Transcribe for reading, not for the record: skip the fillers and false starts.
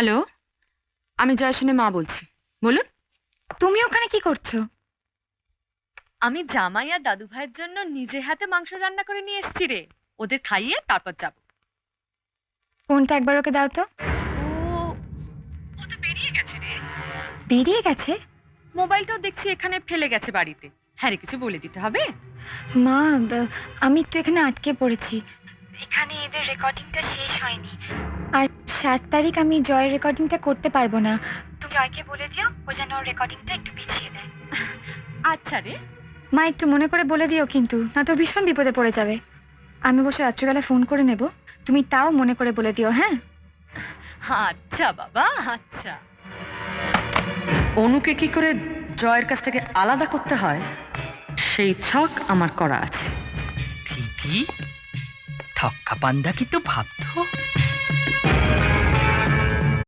Hello, আমি জয়সনের মা বলছি। বলুন। তুমি ওখানে কি করছো? আমি জামাই আর দাদু ভাইয়ের জন্য নিজে হাতে মাংস রান্না করে নিয়ে এসেছি রে। ওদের খাইয়ে তারপর যাব। ফোনটা একবার ওকে দাও তো। ও ও তো বেরিয়ে গেছে রে। বেরিয়ে গেছে? মোবাইলটাও দেখছি এখানে ফেলে গেছে বাড়িতে। হ্যাঁ রে, কিছু বলে দিতে হবে? মা, আমি একটু এখানে আটকে পড়েছি। এখানে এদের রেকর্ডিংটা শেষ হয়নি, আর 7 তারিখ আমি জয়ের রেকর্ডিংটা করতে পারবো না। তুমি জয়কে বলে দিও ও যেন ওর রেকর্ডিংটা একটু পিছিয়ে দেয়। আচ্ছা রে। মা, একটু মনে করে বলে দিও কিন্তু, না তো ভীষণ বিপদে পড়ে যাবে। আমি অবশ্য রাত্রিবেলা ফোন করে নেব, তুমি তাও মনে করে বলে দিও, হ্যাঁ? আচ্ছা বাবা, আচ্ছা। অনুকে কি করে জয়ের কাছ থেকে আলাদা করতে হয় সেই ছক আমার করা আছে। দিদি, থক্কা পান্ডা কি তো ভাবতো?